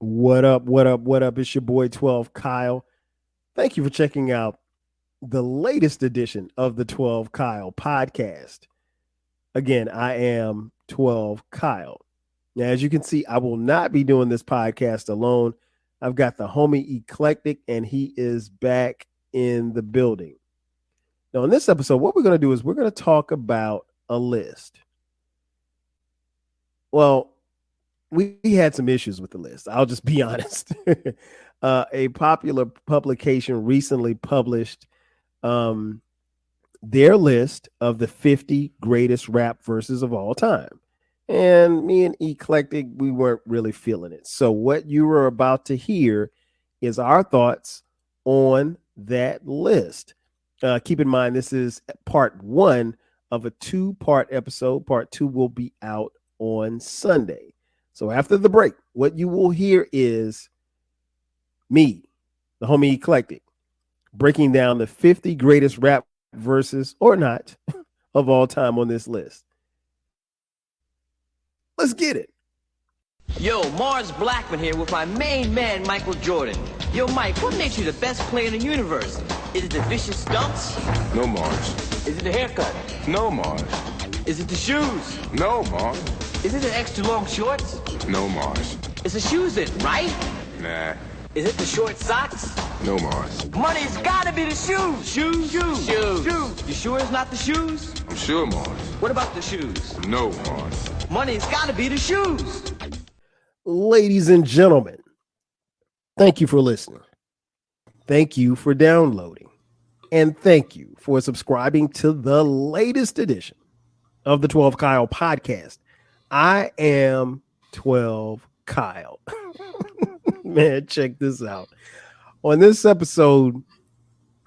What up? What up? What up? It's your boy 12 Kyle. Thank you for checking out the latest edition of the 12 Kyle podcast. Again, I am 12 Kyle. Now, as you can see, I will not be doing this podcast alone. I've got the homie Eclectic, and he is back in the building. Now, in this episode, what we're going to do is we're going to talk about a list. Well, we had some issues with the list. I'll just be honest. A popular publication recently published their list of the 50 greatest rap verses of all time. And me and Eclectic, we weren't really feeling it. So what you are about to hear is our thoughts on that list. Keep in mind, this is part one of a two-part episode. Part two will be out on Sunday. So after the break, what you will hear is me, the homie Eclectic, breaking down the 50 greatest rap verses or not of all time on this list. Let's get it. Yo, Mars Blackman here with my main man, Michael Jordan. Yo, Mike, what makes you the best player in the universe? Is it the vicious stunts? No, Mars. Is it the haircut? No, Mars. Is it the shoes? No, Mars. Is it the extra long shorts? No, Mars. It's the shoes it, right? Nah. Is it the short socks? No, Mars. Money's gotta be the shoes. Shoes. You sure it's not the shoes? I'm sure, Mars. What about the shoes? No, Mars. Money's gotta be the shoes. Ladies and gentlemen, thank you for listening. Thank you for downloading. And thank you for subscribing to the latest edition of the 12 Kyle podcast. I am 12 Kyle. Man, check this out. On this episode,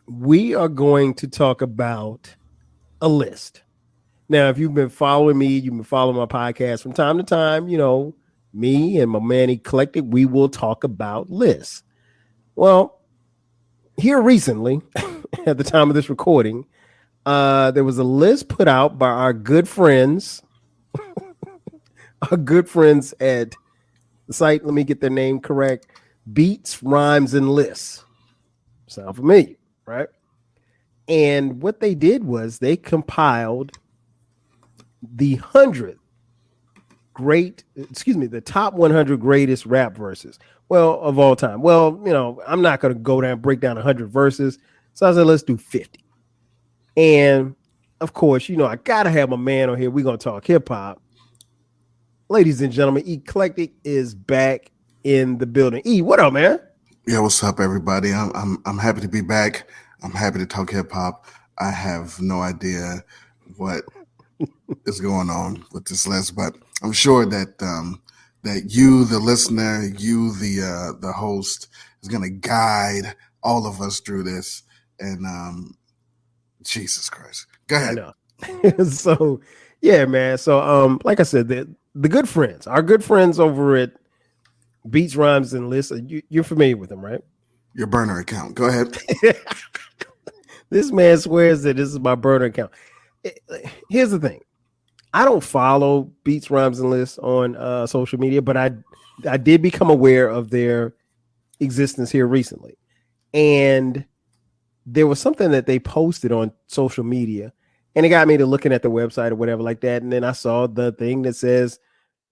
we are going to talk about a list. Now, if you've been following me, you've been following my podcast from time to time, you know, me and my man Eclectic, we will talk about lists. Well, here recently, at the time of this recording, there was a list put out by our good friends at the site. Let me get their name correct. Beats, Rhymes, and Lists. Sound familiar, right? And what they did was they compiled the top 100 greatest rap verses. Well, of all time. Well, you know, I'm not going to go down and break down 100 verses. So I said, let's do 50. And of course, you know, I got to have my man on here. We're going to talk hip hop. Ladies and gentlemen, Eclectic is back in the building. E, what up, man? Yeah, what's up, everybody? I'm happy to be back. I'm happy to talk hip hop. I have no idea what is going on with this list, but I'm sure that that you, the listener, you, the host, is going to guide all of us through this. And Jesus Christ, go ahead. I know. So, yeah, man. So, like I said, the good friends, our good friends over at Beats, Rhymes, and Lists, you're familiar with them, right? Your burner account. Go ahead. This man swears that this is my burner account. Here's the thing. I don't follow Beats, Rhymes, and Lists on social media, but I did become aware of their existence here recently. And there was something that they posted on social media, and it got me to looking at the website or whatever like that. And then I saw the thing that says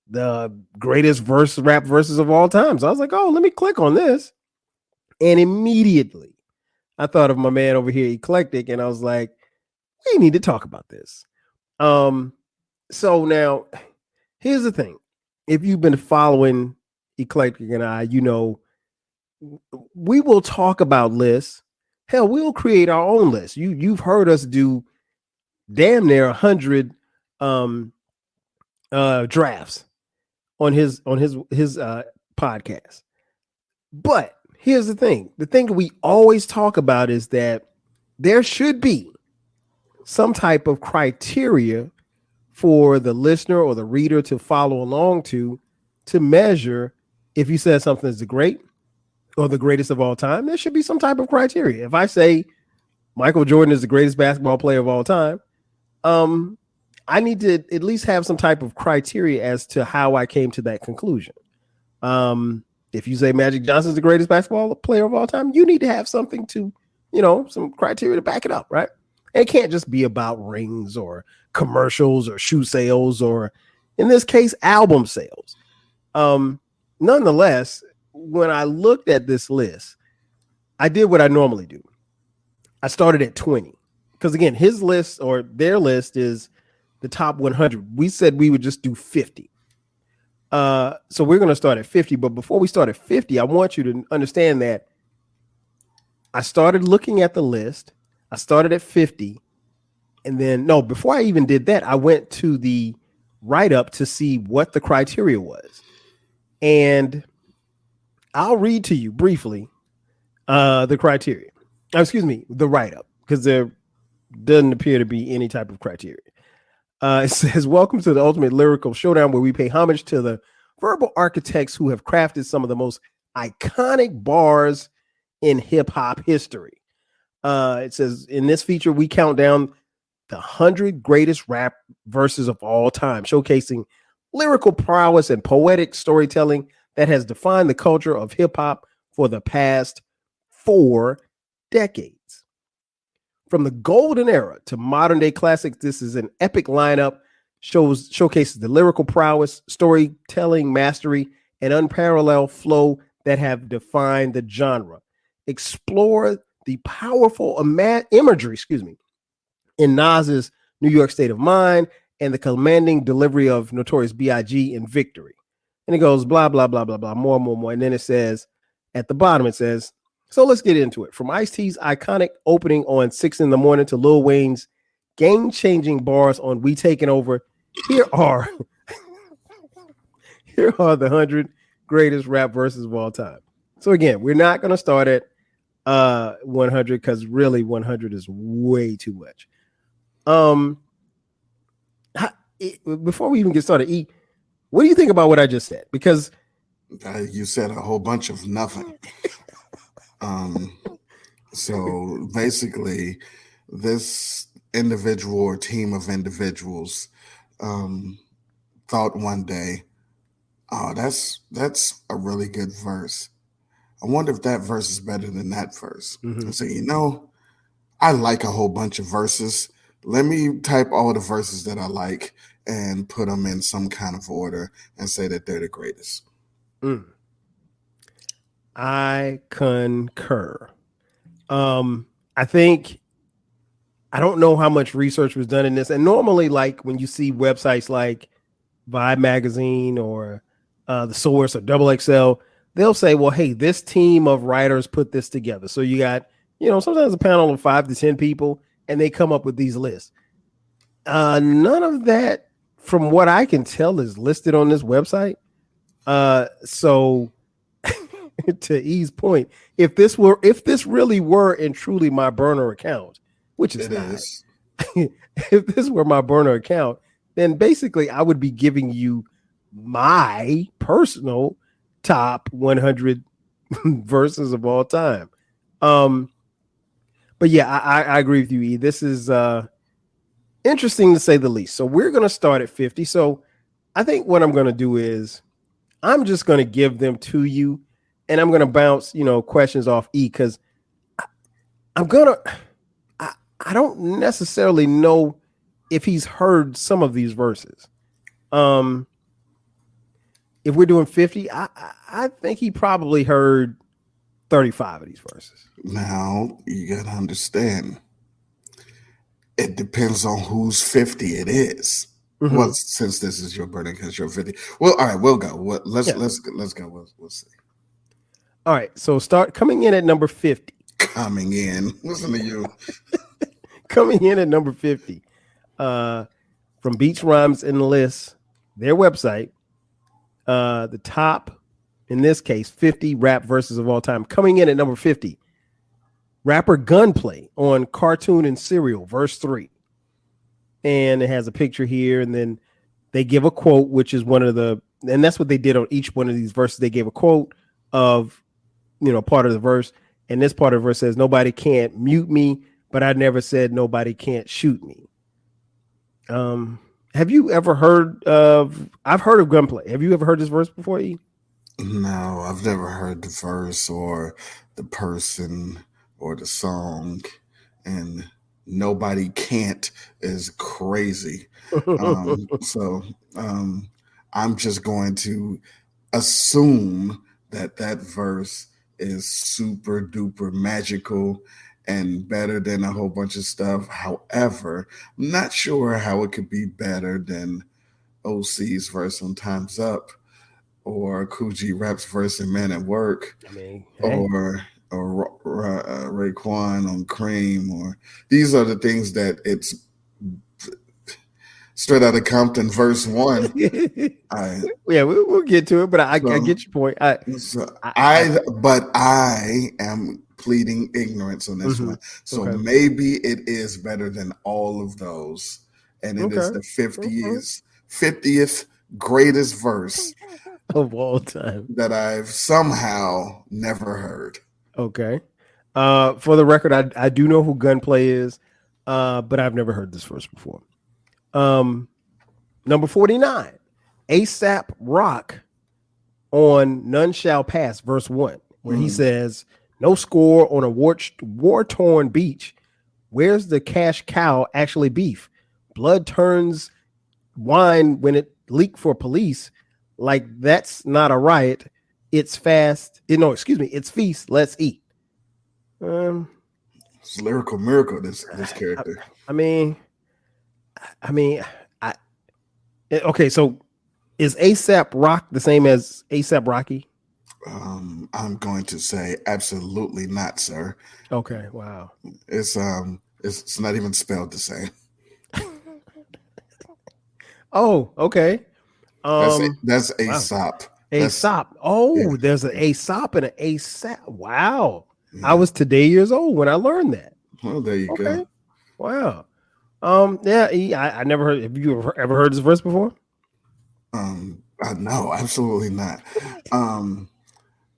the greatest rap verses of all time. So I was like, oh, let me click on this. And immediately I thought of my man over here, Eclectic, and I was like, we need to talk about this. So now here's the thing. If you've been following Eclectic and I, you know, we will talk about lists. Hell, we'll create our own list. You've heard us do damn near 100 drafts on his podcast. But here's the thing. The thing that we always talk about is that there should be some type of criteria for the listener or the reader to follow along to measure if you said something is great or the greatest of all time. There should be some type of criteria. If I say Michael Jordan is the greatest basketball player of all time, I need to at least have some type of criteria as to how I came to that conclusion. If you say Magic Johnson's the greatest basketball player of all time, you need to have something to, some criteria to back it up, right? And it can't just be about rings or commercials or shoe sales or, in this case, album sales. Nonetheless, when I looked at this list, I did what I normally do. I started at 20 because, again, his list or their list is the top 100. We said we would just do 50. So we're going to start at 50. But before we start at 50, I want you to understand that I started looking at the list. I started at 50. And then, before I even did that, I went to the write-up to see what the criteria was. And I'll read to you briefly the criteria. The write-up, because there doesn't appear to be any type of criteria. It says, welcome to the ultimate lyrical showdown where we pay homage to the verbal architects who have crafted some of the most iconic bars in hip-hop history. It says, in this feature, we count down the 100 greatest rap verses of all time, showcasing lyrical prowess and poetic storytelling that has defined the culture of hip-hop for the past 4 decades. From the golden era to modern day classics, this is an epic lineup, showcases the lyrical prowess, storytelling mastery, and unparalleled flow that have defined the genre. Explore the powerful imagery, in Nas's New York State of Mind and the commanding delivery of Notorious B.I.G. in Victory. And it goes blah, blah, blah, blah, blah, more. And then it says, at the bottom, it says, so let's get into it. From Ice-T's iconic opening on 6 in the Morning to Lil Wayne's game-changing bars on We Taking Over, here are the 100 greatest rap verses of all time. So again, we're not going to start at 100 because really 100 is way too much. Before we even get started, E, what do you think about what I just said? Because you said a whole bunch of nothing. So basically, this individual or team of individuals thought one day, oh, that's a really good verse. I wonder if that verse is better than that verse. Mm-hmm. I say, I like a whole bunch of verses. Let me type all the verses that I like and put them in some kind of order and say that they're the greatest. I concur. I think, I don't know how much research was done in this. And normally, like when you see websites like Vibe Magazine or The Source or Double XL, they'll say, well, hey, this team of writers put this together. So you got, sometimes a panel of 5 to 10 people, and they come up with these lists. None of that, from what I can tell, is listed on this website. So to E's point, if this really were and truly my burner account, which is not, if this were my burner account, then basically I would be giving you my personal top 100 verses of all time. But yeah, I agree with you, E. This is interesting to say the least. So we're going to start at 50. So I think what I'm going to do is I'm just going to give them to you, and I'm going to bounce, questions off E, because I don't necessarily know if he's heard some of these verses. If we're doing 50, I think he probably heard 35 of these verses. Now, you got to understand, it depends on whose 50 it is. Mm-hmm. Well, since this is your burden because you're 50. Well, all right, we'll go. Let's go. We'll see. All right, so start coming in at number 50. Coming in. Listen to you. Coming in at number 50. From Beats, Rhymes, and Lists, their website, the top, in this case, 50 rap verses of all time. Coming in at number 50, rapper Gunplay on Cartoon and Cereal, verse 3. And it has a picture here, and then they give a quote, which is one of the, and that's what they did on each one of these verses. They gave a quote of, part of the verse, and this part of the verse says, "Nobody can't mute me, but I never said nobody can't shoot me." Have you ever heard of? I've heard of Gunplay. Have you ever heard this verse before, E? No, I've never heard the verse or the person or the song, and nobody can't is crazy. So um, I'm just going to assume that that verse is super duper magical and better than a whole bunch of stuff. However, I'm not sure how it could be better than OC's verse on Time's Up or Coogee Rap's verse in Man at Work I mean, hey. or Raekwon on Cream, or these are the things that it's straight out of Compton verse one. I Yeah, we'll get to it, but I so, get your point. I, so I, I I am pleading ignorance on this mhm. one. So Okay, maybe it is better than all of those, and it is okay, the okay. 50th greatest verse Of all time. that I've somehow never heard. Okay. For the record, I do know who Gunplay is, but I've never heard this verse before. Number 49, ASAP Rock on None Shall Pass, verse 1, where he says, no score on a war-torn beach. Where's the cash cow actually beef? Blood turns wine when it leaked for police. Like that's not a riot. It's fast. No, excuse me. It's feast. Let's eat. Um, It's a lyrical miracle. This I, character. I mean, I mean, I okay. So is ASAP Rock the same as ASAP Rocky? I'm going to say absolutely not, sir. Okay. Wow. It's not even spelled the same. Oh, okay. That's Wow. Aesop. That's Aesop. yeah, Oh, there's an yeah, Aesop and an ASAP. Wow. I yeah. was today years old when I learned that. Well, there you go. Okay. Wow. Yeah, I never heard. Have you ever heard this verse before? No, absolutely not. Um,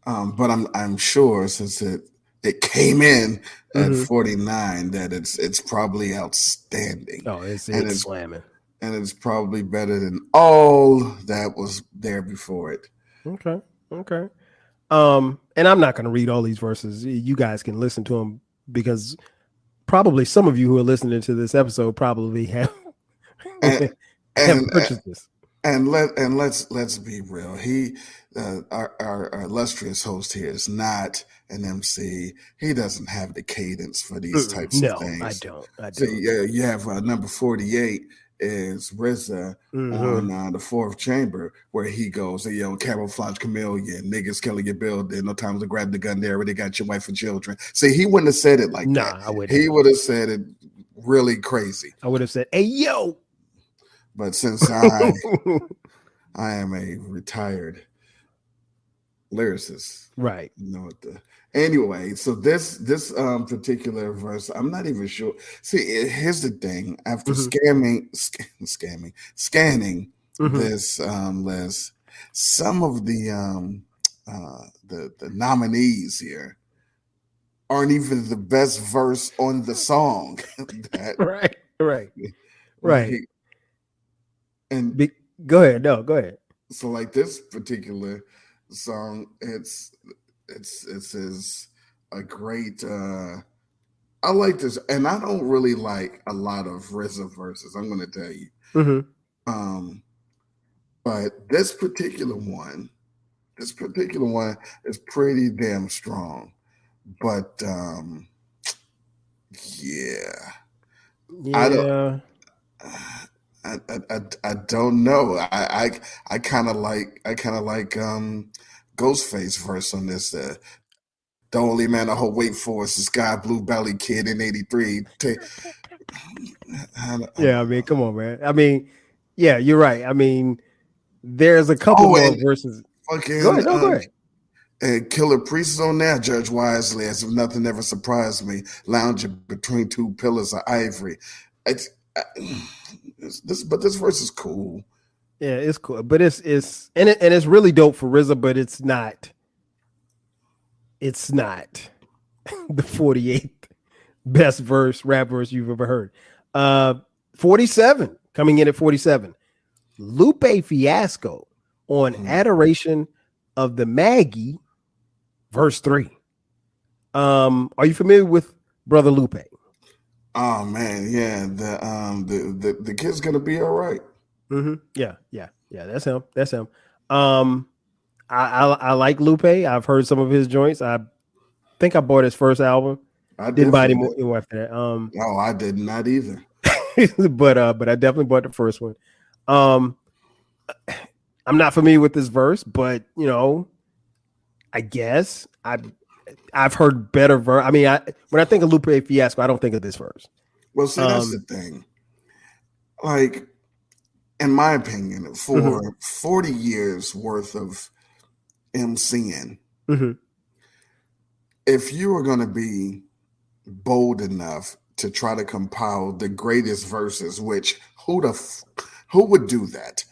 but I'm sure since it came in at Mm-hmm. 49 that it's probably outstanding, Oh, and it's slamming. it's probably better than all that was there before it. Okay. Okay. And I'm not going to read all these verses. You guys can listen to them because probably some of you who are listening to this episode probably have And have and purchased this. let's be real. He our illustrious host here is not an MC. He doesn't have the cadence for these types of No, I things. don't. I So don't. yeah, you have number 48 is RZA Mm-hmm. on the Fourth Chamber, where he goes, "Hey, yo, camouflage chameleon, niggas killing your building. No time to grab the gun. They already got your wife and children." See, he wouldn't have said it like that. Nah, I wouldn't He have. would have said it really crazy. I would have said, "Hey, yo." But since I am a retired lyricist. Right. You know what the anyway, so this particular verse, I'm not even sure. See, here's the thing. After Mm-hmm. scanning Mm-hmm. this list, some of the nominees here aren't even the best verse on the song. that Right. Right. Right. like and Be- Go ahead. No, go ahead. so like this particular song, it says a great I like this, and I don't really like a lot of RZA verses, I'm gonna tell you. Mm-hmm. Um but this particular one is pretty damn strong. But yeah. I don't Yeah. I don't know. I kind of like Ghostface verse on this. The only man I hold wait for is the Sky Blue Belly Kid in '83. I Yeah. I don't mean, know. come on, man. I mean, yeah, you're right. I mean, there's a couple Oh, more and verses. Go fucking ahead. No, go ahead. and Killer Priest is on there. Judge Wisely, as if nothing ever surprised me, lounging between two pillars of ivory. It's, uh, but this verse is cool. Yeah, it's cool, but it's and it's really dope for RZA, but it's not. It's not the 48th best rap verse you've ever heard. 47 coming in at 47. Lupe Fiasco on Mhm. Adoration of the Maggie, verse 3. Are you familiar with Brother Lupe? Oh man, yeah. The kid's gonna be all right. Yeah. That's him. I like Lupe. I've heard some of his joints. I think I bought his first album. I Didn't buy any definitely did. more after that. Oh, I did not either. but I definitely bought the first one. Um, I'm not familiar with this verse, but I guess I've heard better verse. I mean, when I think of Lupe Fiasco, I don't think of this verse. Well, see, that's the thing. Like, in my opinion, for 40 years worth of MCing, if you were going to be bold enough to try to compile the greatest verses, which who would do that?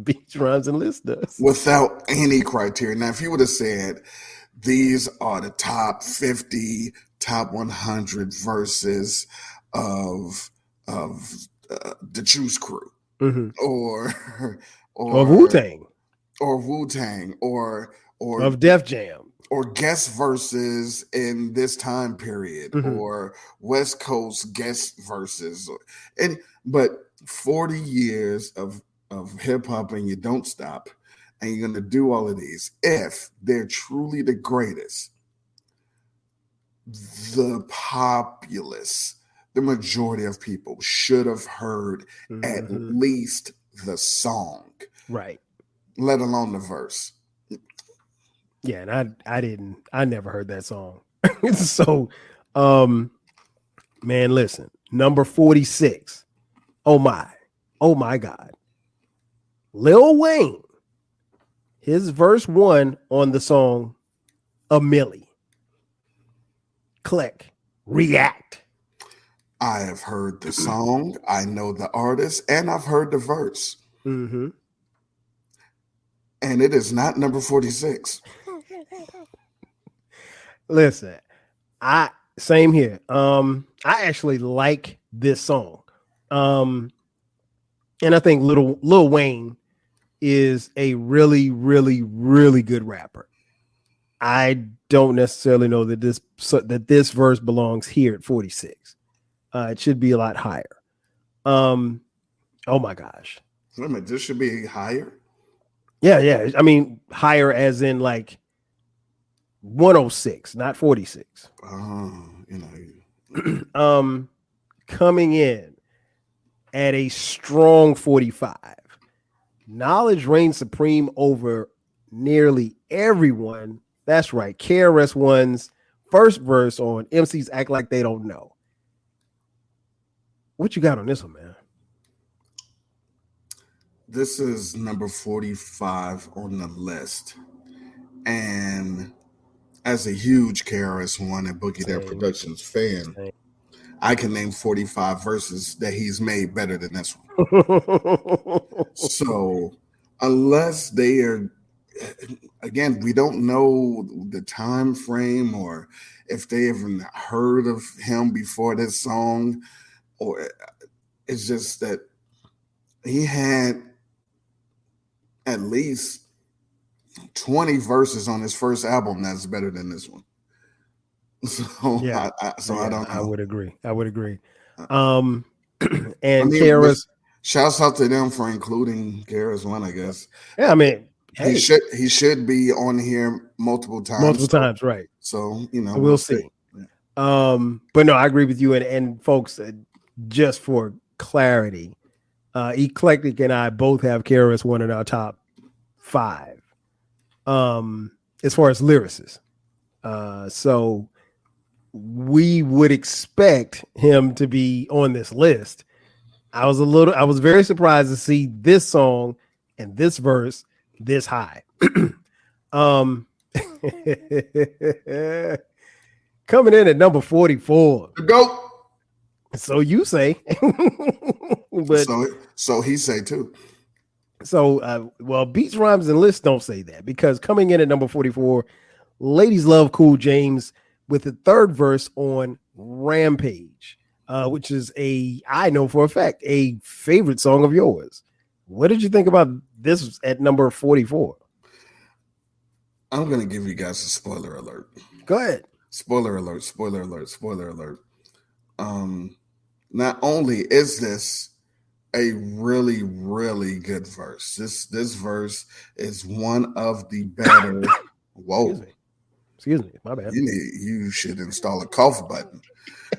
Beats, rhymes, and list does without any criteria. Now, if you would have said these are the top 50, top 100 verses of the Juice Crew, or Wu-Tang, or of Def Jam, or guest verses in this time period, or West Coast guest verses, but 40 years of hip hop and you don't stop, and you're gonna do all of these. If they're truly the greatest, the populace, the majority of people should have heard at least the song, right? Let alone the verse. Yeah, and I never heard that song. So, man, listen, number 46. Oh my God. Lil Wayne, his verse 1 on the song A Milli. Click, react. I have heard the song, I know the artist, and I've heard the verse. And it is not number 46. Listen, same here. I actually like this song. And I think Lil Wayne is a really, really, really good rapper. I don't necessarily know that this verse belongs here at 46. It should be a lot higher. Oh my gosh. Wait a minute, this should be higher? Yeah. I mean, higher as in like 106, not 46. Coming in at a strong 45. Knowledge reigns supreme over nearly everyone. That's right. KRS-One's first verse on MCs Act Like They Don't Know. What you got on this one, man? This is number 45 on the list. And as a huge KRS-One and Boogie Down Productions fan, I can name 45 verses that he's made better than this one. So unless they are, again, we don't know the time frame or if they even heard of him before this song, or it's just that he had at least 20 verses on his first album that's better than this one. So yeah, I don't know. I would agree. And KRS, shouts out to them for including KRS-One, I guess. Yeah, I mean, hey, he should be on here multiple times. Right? So we'll see. Yeah. But no, I agree with you. And folks, just for clarity, Eclectic and I both have KRS-One in our top 5. As far as lyricists, so we would expect him to be on this list. I was very surprised to see this song and this verse this high. Coming in at number 44. Go. So you say, but so he say too. So, well, beats, rhymes, and lists don't say that, because coming in at number 44, Ladies Love Cool James with the third verse on Rampage, which is I know for a fact, a favorite song of yours. What did you think about this at number 44? I'm gonna give you guys a spoiler alert. Go ahead. Spoiler alert. Spoiler alert. Spoiler alert. Um, Not only is this a really, really good verse, this verse is one of the better. Excuse Whoa, me. Excuse me. My bad. you should install a cough button.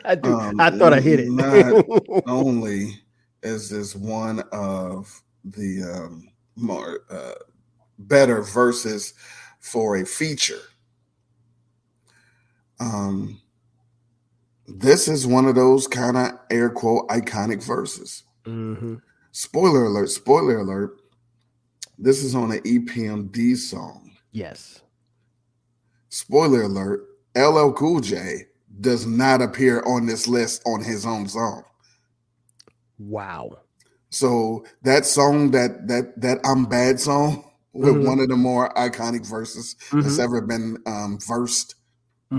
I do. I thought I hit Not it. only is this one of the more better verses for a feature, this is one of those kind of air quote iconic verses. Mm-hmm. Spoiler alert! Spoiler alert! This is on an EPMD song. Yes. Spoiler alert! LL Cool J does not appear on this list on his own song. Wow. So that song, that I'm Bad song, with one of the more iconic verses that's ever been versed,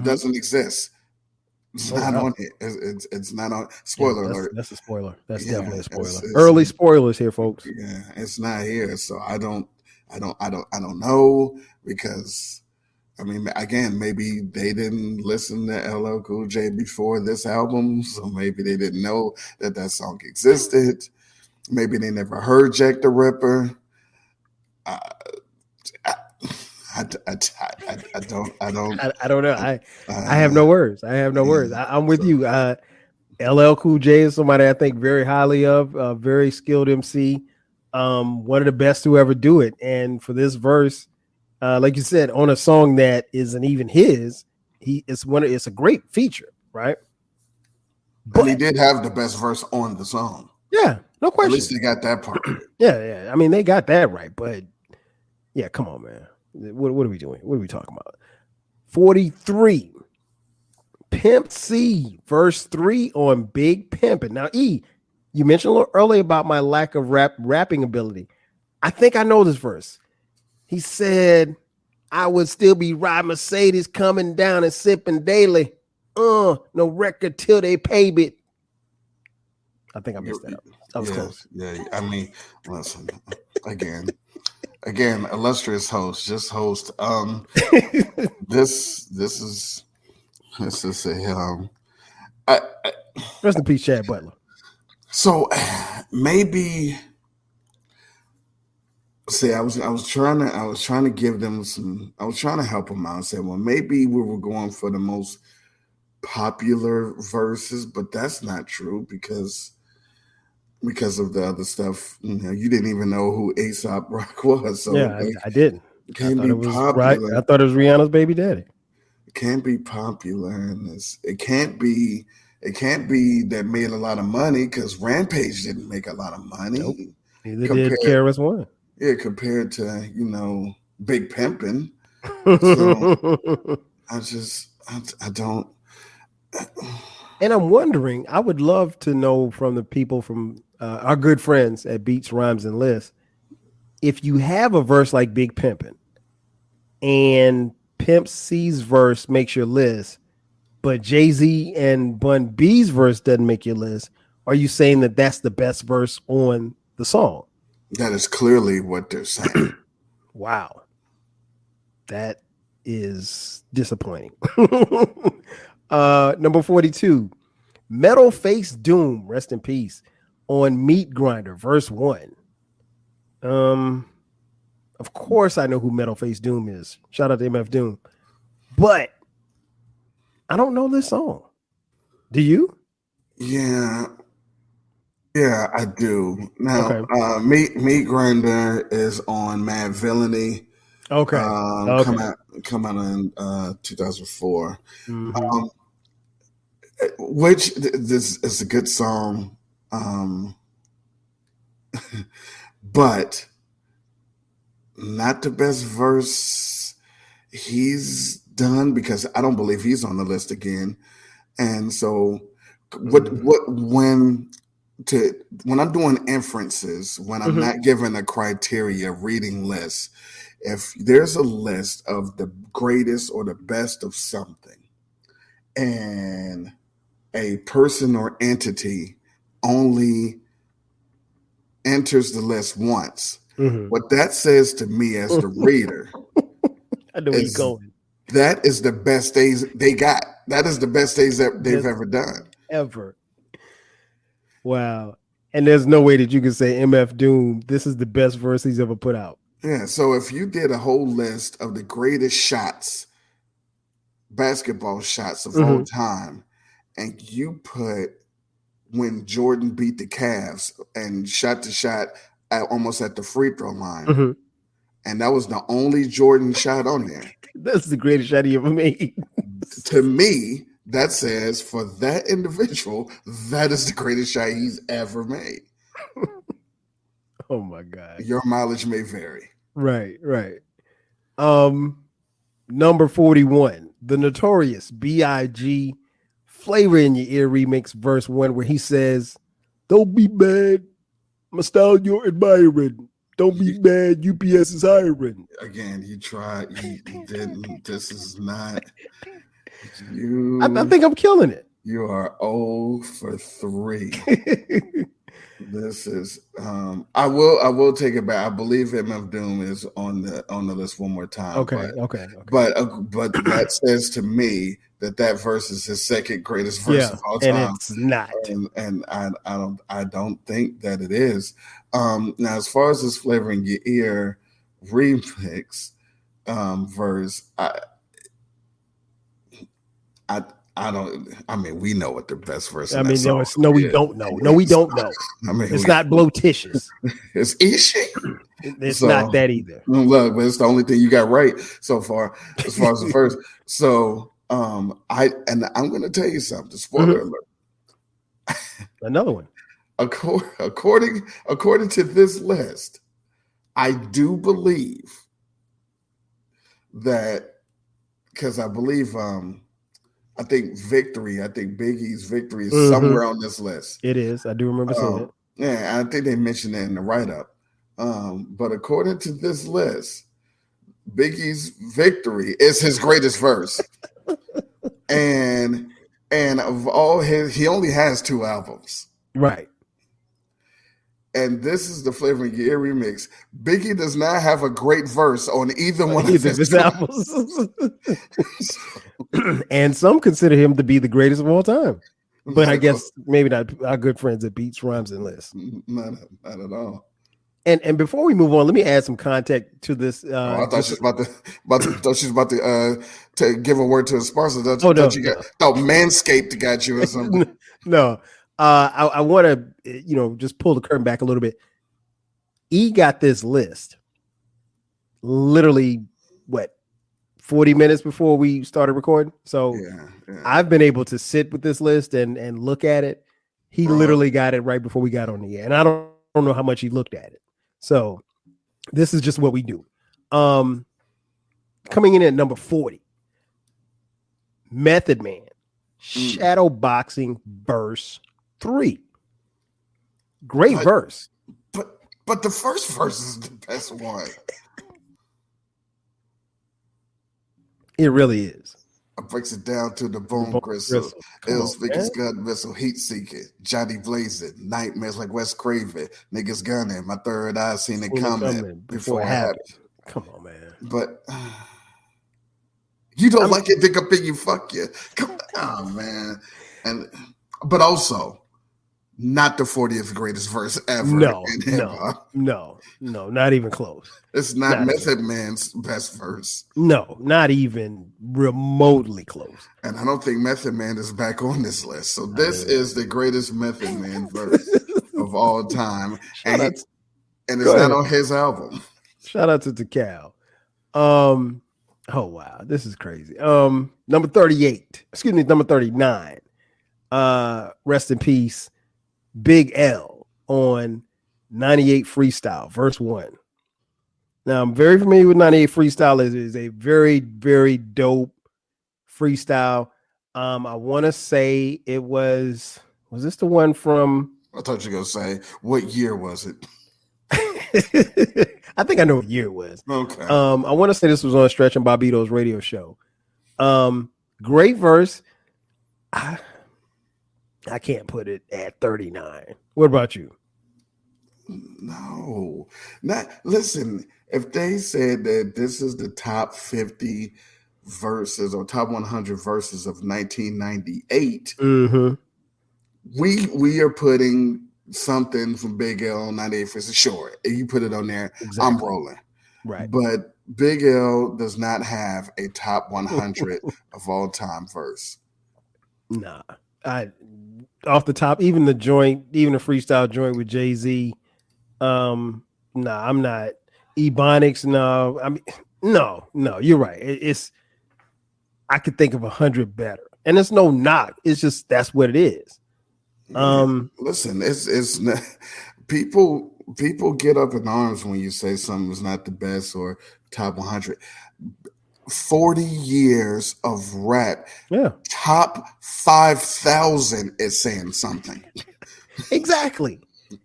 doesn't exist. It's not on it. It's not on. Spoiler alert. That's a spoiler. That's definitely a spoiler. It's Early spoilers here, folks. Yeah, it's not here. So I don't know, because I mean, again, maybe they didn't listen to LL Cool J before this album, so maybe they didn't know that song existed. Maybe they never heard Jack the Ripper. I don't know. I have no words. I have no words. I'm with you. LL Cool J is somebody I think very highly of. Very skilled MC. One of the best to ever do it. And for this verse, like you said, on a song that isn't even his, it's a great feature, right? But he did have the best verse on the song. Yeah, no question. At least they got that part. Yeah. I mean, they got that right, but yeah, come on, man. What are we doing? What are we talking about? 43. Pimp C, verse 3 on Big Pimpin'. Now, E, you mentioned a little earlier about my lack of rapping ability. I think I know this verse. He said, I would still be riding Mercedes, coming down and sipping daily. No record till they pay it. I think I messed that up. I was close. Yeah, I mean, listen, again, illustrious host, just host. This is a rest in peace, Chad Butler. So maybe, see, I was trying to give them some. I was trying to help them out and say, well, maybe we were going for the most popular verses, but that's not true because of the other stuff. You didn't even know who A$AP Rock was. So yeah, I didn't. Can't I thought be it was popular. Right. I thought it was Rihanna's baby daddy. It can't be popular in this. It can't be that made a lot of money, because Rampage didn't make a lot of money. Nope. Neither did KRS-One. Yeah, compared to Big Pimpin'. So I don't. And I'm wondering, I would love to know from the people, from our good friends at Beats, Rhymes, and Lists, if you have a verse like Big Pimpin' and Pimp C's verse makes your list, but Jay-Z and Bun B's verse doesn't make your list, are you saying that that's the best verse on the song? That is clearly what they're saying. Wow. That is disappointing. Number 42, Metal Face Doom, rest in peace, on Meat Grinder, verse 1. Of course I know who Metal Face Doom is. Shout out to MF Doom. But I don't know this song. Do you? Yeah, I do. Now, Meat Grinder is on Mad Villainy. Okay. Come out in 2004. Mm-hmm. Which this is a good song, but not the best verse he's done, because I don't believe he's on the list again. And so, when I'm doing inferences, when I'm not given a criteria reading list, if there's a list of the greatest or the best of something, and a person or entity only enters the list once, what that says to me as the reader I know where you're going. That is the best days they got. That is the best days that they've ever done. Ever. Wow. And there's no way that you can say MF Doom, this is the best verse he's ever put out. Yeah. So if you did a whole list of the greatest shots, basketball shots of all time, and you put when Jordan beat the Cavs and shot the shot almost at the free throw line, and that was the only Jordan shot on there. That's the greatest shot he ever made. To me, that says for that individual, that is the greatest shot he's ever made. Oh my God. Your mileage may vary. Right. Number 41, the notorious B.I.G. Flavor in Your Ear remix verse 1, where he says, "Don't be mad, my style you're admiring. Don't be mad, UPS is hiring." Again, you tried. You didn't. This is not you. I think I'm killing it. You are 0 for 3. This is. I will take it back. I believe MF Doom is on the list one more time. Okay. But that says to me that verse is his second greatest verse of all time. And it's not. And I don't think that it is. Now, as far as this Flavor in Your Ear remix verse, I don't. I mean, we know what the best verse. I mean, we don't know. No, we don't know. I mean, it's not blowticious. It's Ishi. It's not that either. Look, but it's the only thing you got right so far, as far as the first. So, I'm going to tell you something. Spoiler alert. Another one. According to this list, I do believe that because I believe I think Biggie's Victory is somewhere on this list. It is. I do remember seeing it. Yeah, I think they mentioned it in the write-up. But according to this list, Biggie's Victory is his greatest verse. and of all he only has 2 albums. Right. And this is the Flavor in Your Ear remix. Biggie does not have a great verse on either one of his albums. And some consider him to be the greatest of all time. But I guess maybe not our good friends at Beats, Rhymes, and Lists. Not at all. And before we move on, let me add some context to this. I thought she was about to give a word to a sponsor. Manscaped got you or something. No. I want to, just pull the curtain back a little bit. E got this list literally 40 minutes before we started recording. So yeah. I've been able to sit with this list and look at it. He literally got it right before we got on the air, and I don't know how much he looked at it. So this is just what we do. Coming in at number 40, Method Man, Shadow Boxing verse 3. Great verse. But the first verse is the best one. It really is. It breaks it down to the bone gristle. Ill speakers, gun missile, heat seeking, Johnny blazing, nightmares like Wes Craven, niggas gunning, my third eye seen it coming before it happened. Come on, man. But you don't like it, dick up in you, fuck you. Come on, man. But also, not the 40th greatest verse ever. No, not even close. It's not Method Man's best verse. No, not even remotely close. And I don't think Method Man is back on this list. So this is the greatest Method Man verse of all time. And it's not on his album. Shout out to Cal. Oh wow, this is crazy. Number 39. Rest in peace. Big L on 98 Freestyle, verse 1. Now, I'm very familiar with 98 Freestyle. It is a very, very dope freestyle. I want to say it was this the one from? I thought you were going to say, what year was it? I think I know what year it was. Okay. I want to say this was on Stretch and Bobbito's radio show. Great verse. I can't put it at 39. What about you? No, not listen. If they said that this is the top 50 verses or top 100 verses of 1998, Mm-hmm. we are putting something from Big L on 98 for sure. If you put it on there, I'm Exactly. rolling. Right. But Big L does not have a top 100 of all time verse. Nah. I off the top, even the joint, even the freestyle joint with Jay-Z. Nah, I'm not. Ebonics, no. I mean, no, you're right. It's I could think of 100 better. And it's no knock. It's just that's what it is. Yeah. Listen, it's not, people get up in arms when you say something is not the best or top 100. 40 years of rap, Yeah. top 5,000 is saying something. Exactly.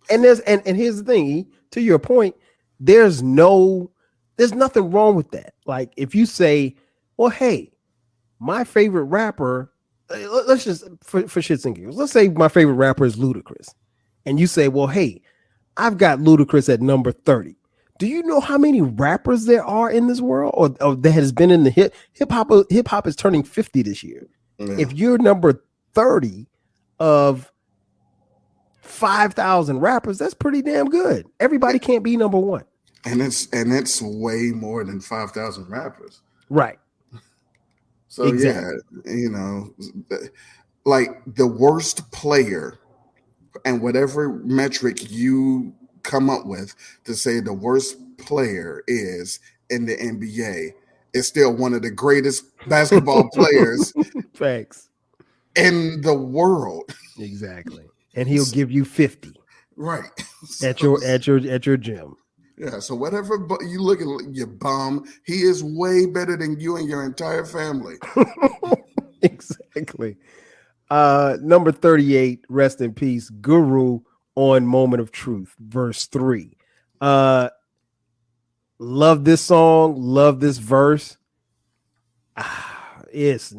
And here's the thing, to your point, there's nothing wrong with that. Like if you say, well, hey, my favorite rapper, let's just for shits and giggles, let's say my favorite rapper is Ludacris. And you say, well, hey, I've got Ludacris at number 30. Do you know how many rappers there are in this world or that has been in the hip hop? Hip hop is turning 50 this year. Yeah. If you're number 30 of 5,000 rappers, that's pretty damn good. Everybody can't be number one. And it's way more than 5,000 rappers. Right. So exactly. Yeah, like the worst player and whatever metric you come up with to say the worst player is in the NBA is still one of the greatest basketball players Thanks. in the world. Exactly. And he'll give you 50. Right. At your gym. Yeah, so whatever you look at your bum, he is way better than you and your entire family. Exactly. Number 38, rest in peace, Guru on Moment of Truth, verse 3. Love this song, love this verse. It's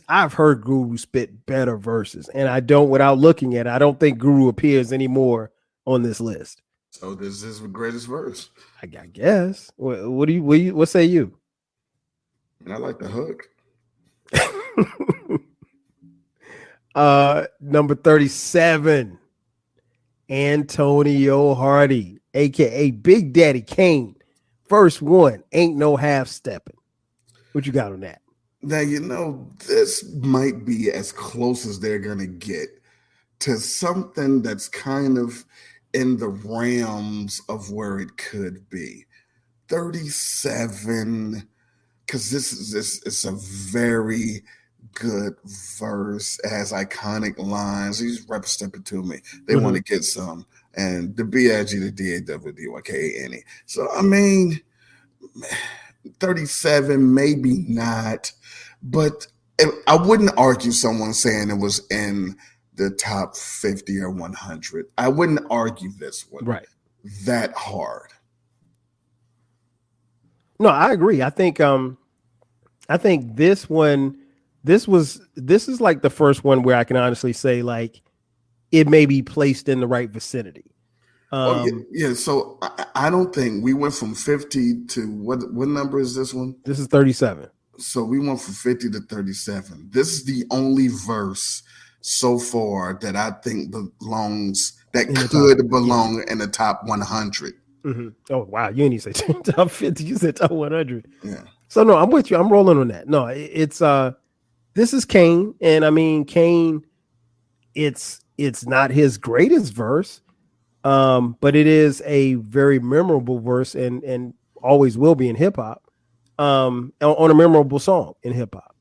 I've heard Guru spit better verses, and I don't, without looking at it, I don't think Guru appears anymore on this list. So this is the greatest verse. I guess. What say you? And I like the hook. Number 37, Antonio Hardy, aka Big Daddy Kane. First one, ain't no half stepping. What you got on that? Now, this might be as close as they're going to get to something that's kind of in the realms of where it could be. 37, because it's a very good verse. It has iconic lines. These reps stepping to me. They want to get some. And the B-I-G, the D-A-W, D-Y-K-A-N-E. So, I mean, 37, maybe not. But I wouldn't argue someone saying it was in the top 50 or 100. I wouldn't argue this one that hard. No, I agree. I think this one, this is like the first one where I can honestly say like it may be placed in the right vicinity. Yeah. So I don't think we went from 50 to what number is this one? This is 37. So we went from 50 to 37. This is the only verse so far that I think belongs in the top 100. Mm-hmm. Oh wow, you didn't even say top 50. You said top 100. Yeah. So no, I'm with you. I'm rolling on that. No, it's this is Kane, and I mean Kane. It's not his greatest verse, but it is a very memorable verse, and always will be in hip hop. On a memorable song in hip hop.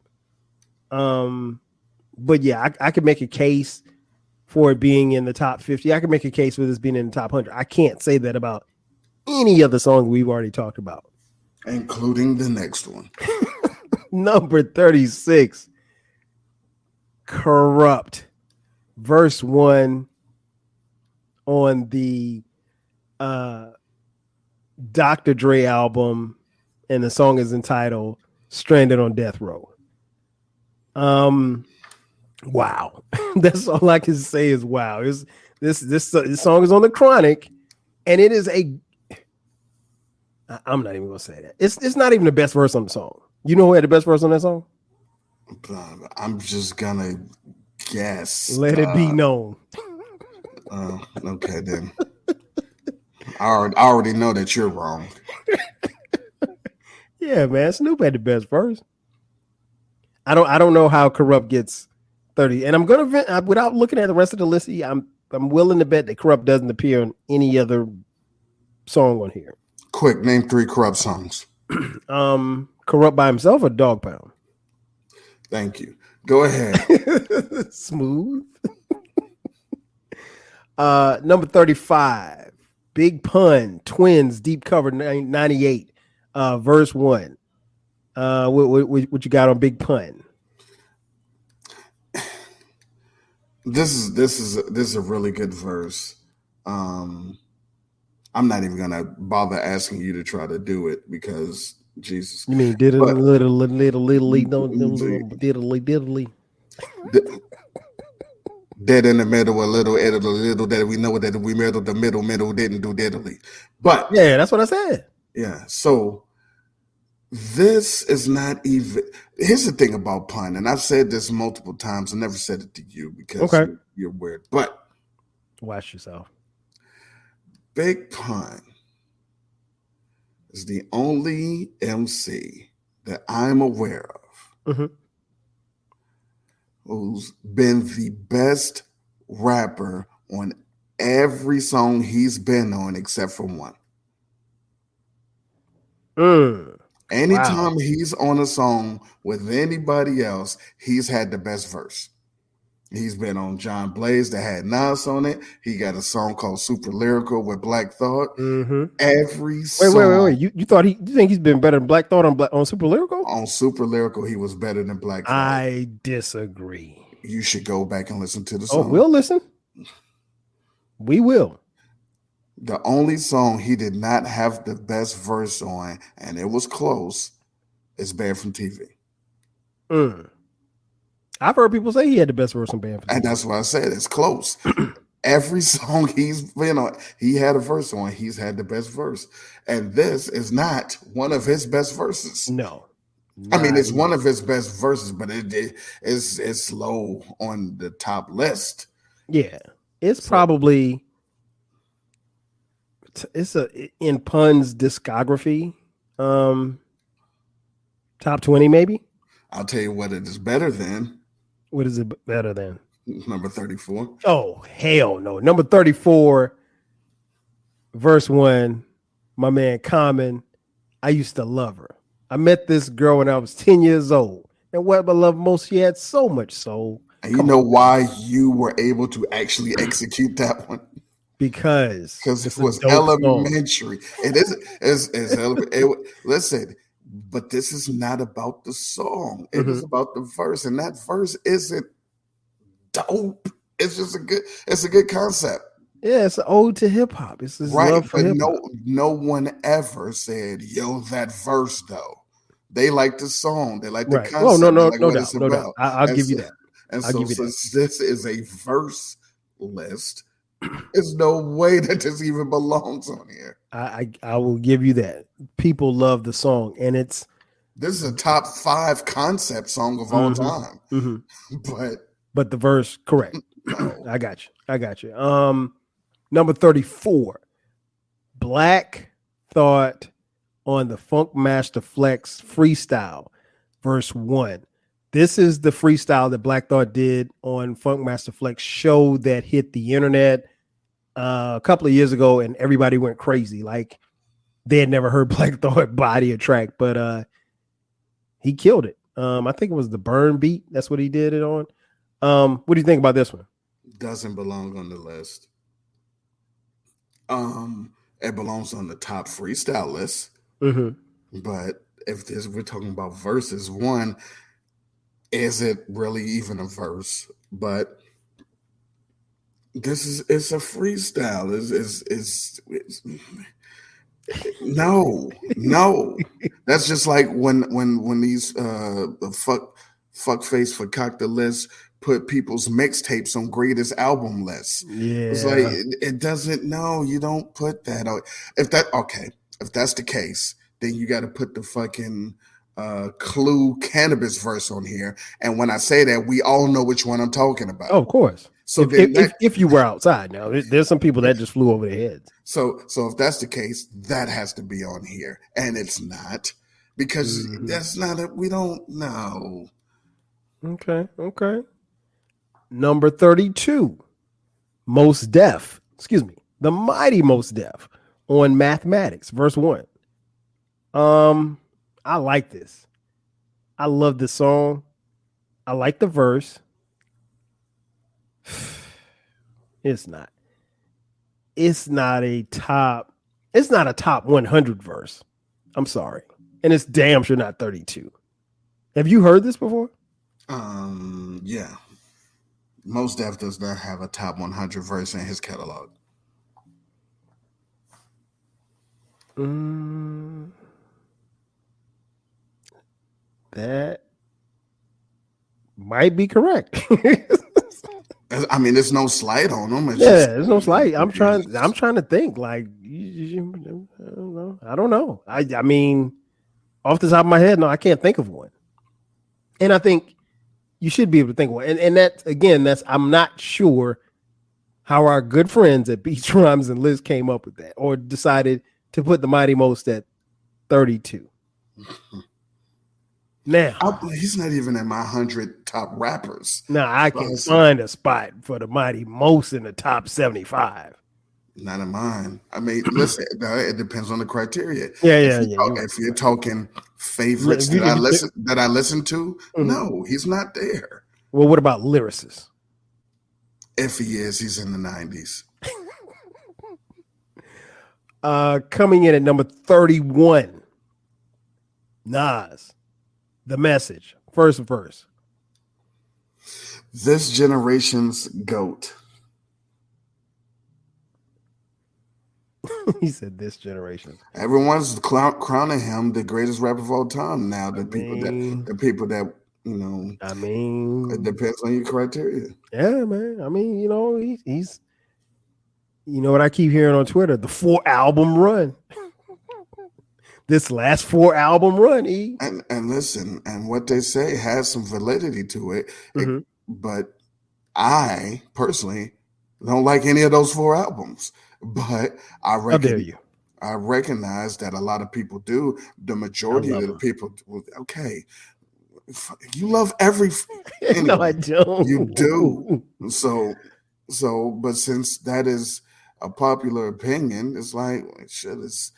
But yeah, I could make a case for it being in the top 50. I could make a case for this being in the top 100. I can't say that about any other song we've already talked about, including the next one. Number 36, Corrupt, verse 1 on the Dr. Dre album. And the song is entitled Stranded on Death Row. Wow. That's all I can say is wow. This song is on the Chronic, and it is I'm not even gonna say that. It's not even the best verse on the song. You know who had the best verse on that song? I'm just gonna guess. Let it be known. Okay, then. I already know that you're wrong. Yeah, man. Snoop had the best verse. I don't know how Corrupt gets 30. And I'm gonna without looking at the rest of the list, I'm willing to bet that Corrupt doesn't appear on any other song on here. Quick, name 3 Corrupt songs. Corrupt by himself or Dog Pound? Thank you. Go ahead. Smooth. Number 35, Big Pun, Twins, Deep Cover 98, verse 1. What you got on Big Pun? This is a really good verse. I'm not even gonna bother asking you to try to do it because Jesus. You mean diddly. Dead in the middle, a little that we know that we middle the middle didn't do diddly. But yeah, that's what I said. Yeah, so this is not even. Here's the thing about pun, and I've said this multiple times. I never said it to you because you're weird. But watch yourself. Big Pun is the only MC that I'm aware of who's been the best rapper on every song he's been on except for one. Anytime he's on a song with anybody else, he's had the best verse. He's been on John Blaze that had Nas on it. He got a song called Super Lyrical with Black Thought. Every song. Wait. You think he's been better than Black Thought on Super Lyrical? On Super Lyrical, he was better than Black Thought. I disagree. You should go back and listen to the song. Oh, we'll listen. We will. The only song he did not have the best verse on, and it was close, is Banned from TV. I've heard people say he had the best verse on Banned from TV. And that's why I said it's close. Every song he's been on, he had a verse on. He's had the best verse. And this is not one of his best verses. No. I mean, it's one of his best verses, but it's low on the top list. Yeah. It's probably... It's in Pun's discography, top 20 maybe. I'll tell you what it is better than. What is it better than? Number 34. Oh, hell no. Number 34, verse 1, my man Common, I used to love her. I met this girl when I was 10 years old. And what I love most, she had so much soul. And you know why you were able to actually execute that one? Because it was elementary. Listen, but this is not about the song. It is about the verse, and that verse isn't dope. It's just a good concept. Yeah, it's an ode to hip hop. It's his love for hip hop. No one ever said, "Yo, that verse though." They like the song. They like the concept. Oh no doubt. I'll give you that. And so since this is a verse list, there's no way that this even belongs on here. I will give you that. People love the song, and this is a top 5 concept song of all time. But the verse, correct. I got you. Number 34, Black Thought on the Funk Master Flex freestyle, verse 1. This is the freestyle that Black Thought did on Funk Master Flex show that hit the internet a couple of years ago, and everybody went crazy. Like they had never heard Black Thought body a track, but he killed it. I think it was the Burn beat. That's what he did it on. What do you think about this one? Doesn't belong on the list. It belongs on the top freestyle list. But if we're talking about verses, one, is it really even a verse? But it's a freestyle. It's no. That's just like when these fuck face for cock the list put people's mixtapes on greatest album lists. It's like Yeah. it doesn't. No, you don't put that on. If that's the case, then you got to put the fucking Clue cannabis verse on here. And when I say that, we all know which one I'm talking about. Oh, of course. So if, then if you were outside now, there's some people that just flew over their heads. So if that's the case, that has to be on here, and it's not because that's not a. We don't know. Okay. Number 32, Most Def. Excuse me, the mighty Most Def on Mathematics, verse 1. I like this. I love this song. I like the verse. It's not a top 100 verse. I'm sorry. And it's damn sure not 32. Have you heard this before? Yeah. Most Def does not have a top 100 verse in his catalog. That might be correct. I mean, there's no slight on them. There's no slight. I'm trying to think. Like, I don't know. I mean, off the top of my head, no, I can't think of one. And I think you should be able to think of one. And that's I'm not sure how our good friends at Beach Rhymes and Liz came up with that or decided to put the Mighty Most at 32. Now, he's not even in my 100 top rappers. I can find a spot for the Mighty Most in the top 75. Not in mine. I mean, listen, it depends on the criteria. Yeah. If you're talking favorites that I listen to, no, he's not there. Well, what about lyricists? If he is, he's in the 90s. Coming in at number 31, Nas, The Message, first verse. This generation's GOAT. He said this generation. Everyone's crowning him the greatest rapper of all time now. The people that you know. I mean, it depends on your criteria. Yeah, man. I mean, he's you know what I keep hearing on Twitter, the 4-album run. This last 4-album run, E. And listen, and what they say has some validity to it. But I personally don't like any of those 4 albums. But I recognize that a lot of people do. The majority of the people, okay, you love every. Anyway, no, I don't. You do. So, but since that is a popular opinion, it's like shit. It's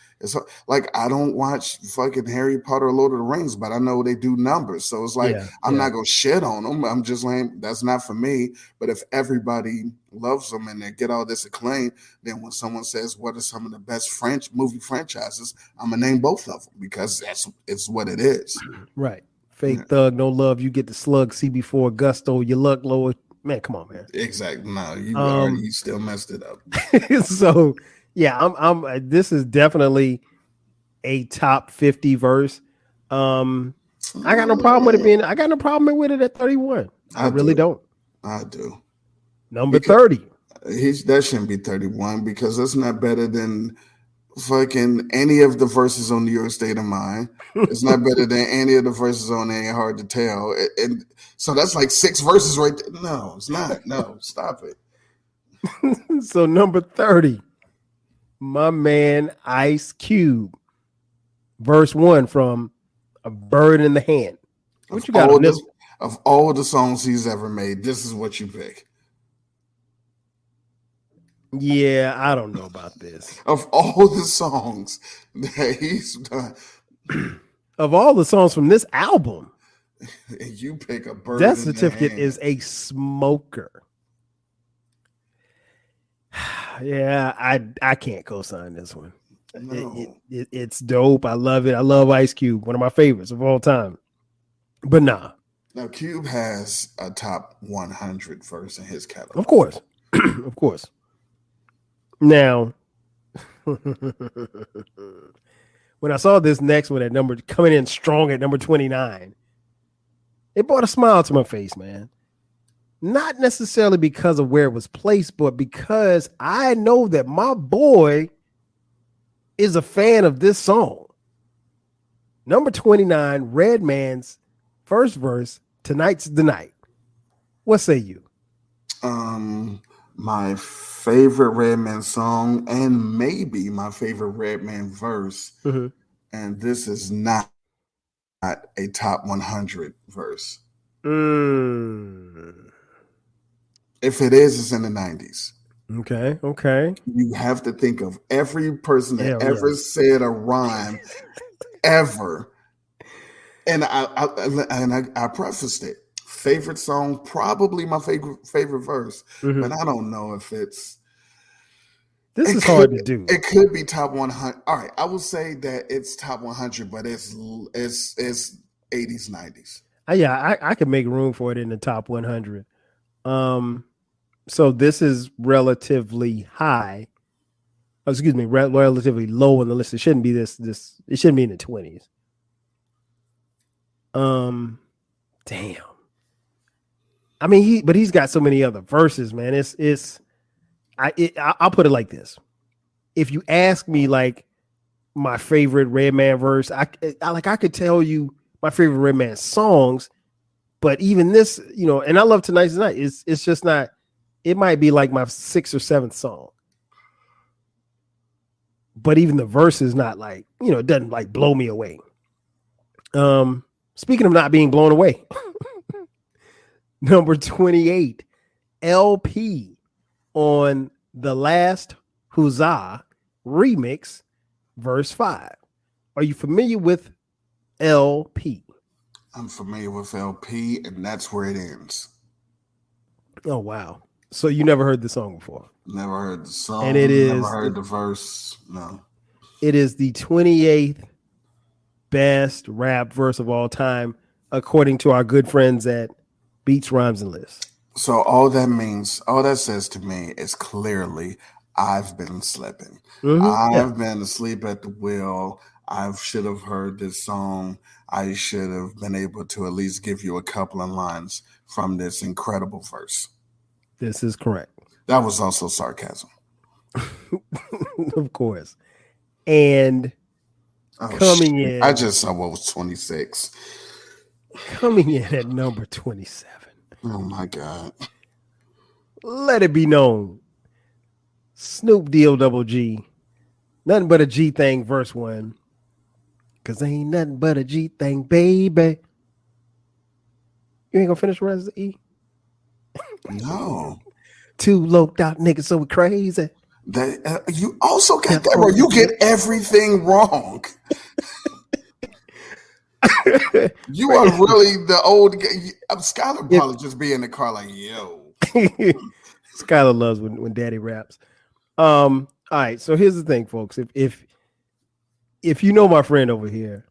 like I don't watch fucking Harry Potter or Lord of the Rings, but I know they do numbers. So it's like I'm not gonna shit on them. I'm just like that's not for me. But if everybody loves them and they get all this acclaim, then when someone says what are some of the best French movie franchises, I'm gonna name both of them because it's what it is. Right. Fake Thug, No Love, you get the slug, CB4, Gusto, your luck lower. Man, come on, man. Exactly. No, you still messed it up. So yeah, I'm this is definitely a top 50 verse. I got no problem with it I got no problem with it at 31. I really don't. I do. Number 30. That shouldn't be 31 because that's not better than fucking any of the verses on New York State of Mind. It's not better than any of the verses on Ain't Hard to Tell. And so that's like 6 verses right there. No, it's not. No, stop it. So number 30, my man Ice Cube, verse 1 from A Bird in the Hand. What you got on this? Of all the songs he's ever made, this is what you pick. Yeah, I don't know about this. Of all the songs that he's done, of all the songs from this album, you pick A Bird. Death Certificate is a smoker. Yeah, I can't co-sign this one. No. It's dope. I love it. I love Ice Cube, one of my favorites of all time. But nah. Now Cube has a top 100 verse in his catalog. Of course. Of course. Now, when I saw this next one at number coming in strong at number 29, it brought a smile to my face, man. not necessarily because of where it was placed, but because I know that my boy is a fan of this song. Number 29, Redman's first verse, Tonight's the Night. What say you? My favorite Redman song and maybe my favorite Redman verse, and this is not a top 100 verse. If it is, it's in the 90s. Okay. You have to think of every person that ever said a rhyme ever. And I prefaced it. Favorite song, probably my favorite verse, but I don't know if it's. This is hard to do. It could be top 100. All right, I will say that it's top 100, but it's 80s, 90s. I could make room for it in the top 100. So this is relatively high. Excuse me, relatively low on the list. It shouldn't be this. It shouldn't be in the 20s. Damn. I mean, he's got so many other verses, man. I'll put it like this. If you ask me like my favorite Redman verse, I could tell you my favorite Redman songs, but even this, and I love Tonight's the Night. It's just not. It might be like my 6th or 7th song, but even the verse is not like it doesn't like blow me away. Speaking of not being blown away. Number 28, LP on The Last Huzzah remix, verse 5. Are you familiar with LP? I'm familiar with LP, and that's where it ends. Oh, wow. So you never heard the song before? Never heard the song. And it is. Never heard the verse. No. It is the 28th best rap verse of all time, according to our good friends at Beats, Rhymes, and Lists. So all that says to me is clearly I've been slipping. I've been asleep at the wheel. I should have heard this song. I should have been able to at least give you a couple of lines from this incredible verse. This is correct. That was also sarcasm. Of course. And coming in. I just saw what was 26. Coming in at number 27. Oh my God. Let it be known. Snoop Double G. Nothing but a G thing, verse 1. Cause ain't nothing but a G thing, baby. You ain't gonna finish the rest of the E? No. Two loped out niggas so crazy. That you also got that wrong. You get everything wrong. You are really the old. Skylar probably just be in the car like, yo. Skylar loves when daddy raps. All right, so here's the thing, folks. If you know my friend over here,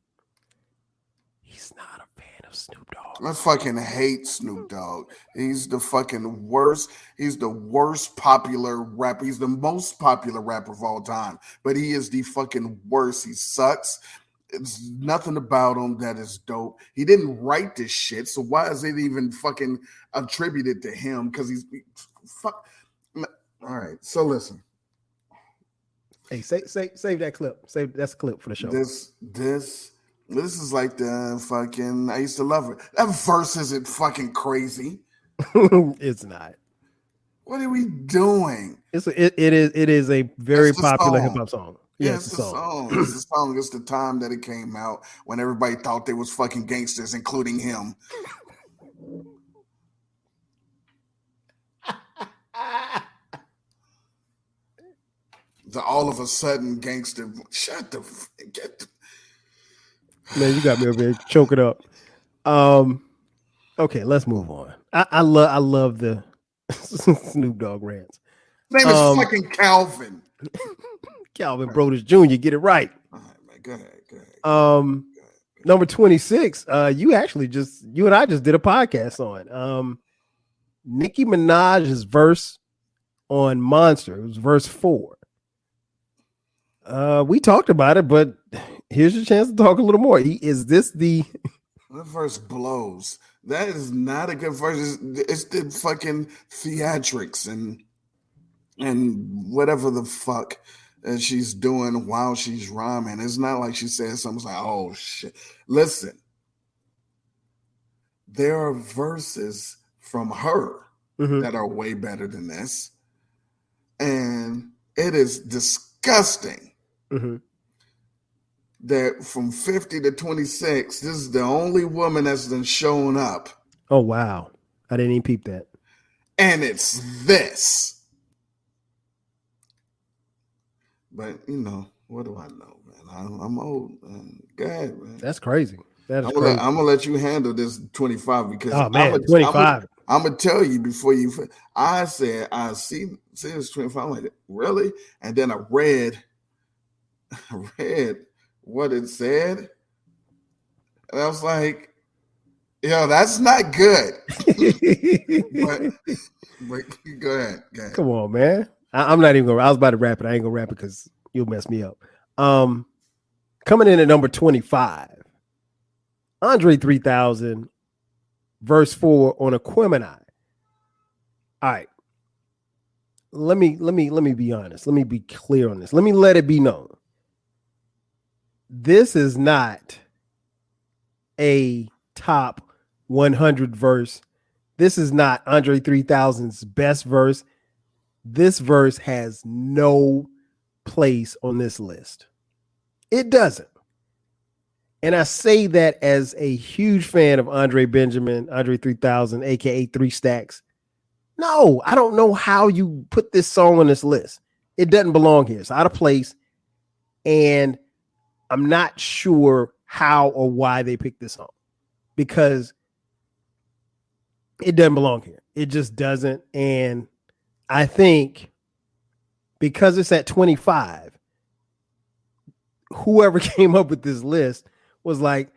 he's not a fan of Snoop Dogg. I fucking hate Snoop Dogg. He's the fucking worst. He's the worst popular rapper. He's the most popular rapper of all time, but he is the fucking worst. He sucks. It's nothing about him that is dope. He didn't write this shit, so why is it even fucking attributed to him? Because he's fuck. All right, so listen. Hey, save that clip. That's a clip for the show. This is like the fucking. I used to love it. That verse isn't fucking crazy. It's not. What are we doing? It is a very popular hip hop song. Yeah, it's the song. It's the song. It's the time that it came out when everybody thought they was fucking gangsters, including him. The all of a sudden gangster. Shut the. Man, you got me over here choking up. Okay, let's move on. I love the Snoop Dogg rants. His name is fucking Calvin. Calvin Brodus Jr. Get it right. All right, man. Go ahead. Number 26. You and I just did a podcast on Nicki Minaj's verse on Monster. It was verse 4. We talked about it, but here's your chance to talk a little more. Is this the That verse blows. That is not a good verse. It's the fucking theatrics and whatever the fuck that she's doing while she's rhyming. It's not like she said something like, "Oh shit." Listen, there are verses from her that are way better than this, and it is disgusting that from 50 to 26, this is the only woman that's been shown up. Oh, wow. I didn't even peep that. And it's this. But, you know, what do I know, man? I'm old. Man. Go ahead, man. That's crazy. That is I'm crazy. gonna let you handle this 25 because oh, man, 25. I'm gonna tell you before you. I said I see this 25. I'm like, really? And then I read what it said, and I was like, yo, that's not good. but go ahead. Come on, man. I'm not even gonna. I was about to rap it. I ain't gonna rap it because you'll mess me up. Coming in at number 25, Andre 3000, verse 4 on Aquemini. All right. Let me be honest. Let me be clear on this. Let me let it be known. This is not a top 100 verse. This is not Andre 3000's best verse. This verse has no place on this list. It doesn't. And I say that as a huge fan of Andre 3000, aka 3 Stacks. No, I don't know how you put this song on this list. It doesn't belong here. It's out of place. And I'm not sure how or why they picked this song because it doesn't belong here. It just doesn't. And I think because it's at 25, whoever came up with this list was like,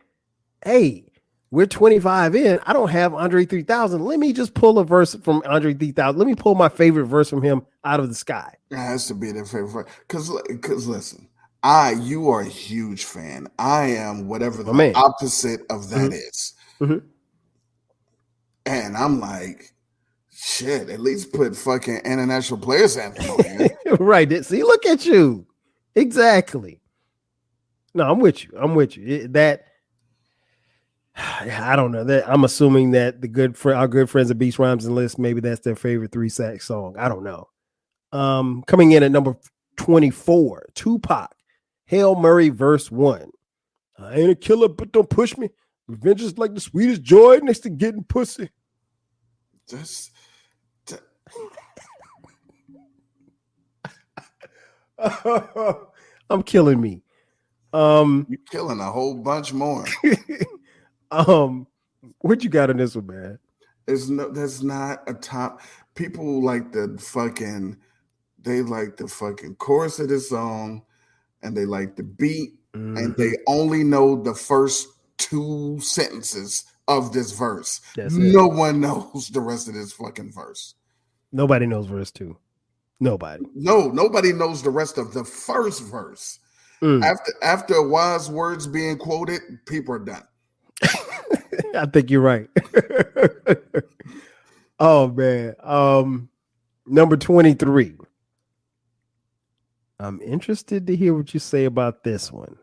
hey, we're 25 in. I don't have Andre 3000. Let me just pull a verse from Andre 3000. Let me pull my favorite verse from him out of the sky. It has to be their favorite. Because listen, you are a huge fan. I am whatever the opposite of that is. And I'm like, shit, at least put fucking International Players Anthem on here. Right. See, look at you. Exactly. No, I'm with you. I don't know that. I'm assuming that our good friends at Beast Rhymes and List, maybe that's their favorite 3 Stacks song. I don't know. Coming in at number 24, Tupac, Hail Mary, verse 1. I ain't a killer, but don't push me. Revenge is like the sweetest joy next to getting pussy. I'm killing me. You're killing a whole bunch more. What you got on this one, man? That's not a top. People like the fucking chorus of this song, and they like the beat, and they only know the first 2 sentences of this verse. No one knows the rest of this fucking verse. Nobody knows verse 2. Nobody. No, nobody knows the rest of the first verse. After wise words being quoted, people are done. I think you're right. Oh man. Number 23. I'm interested to hear what you say about this one.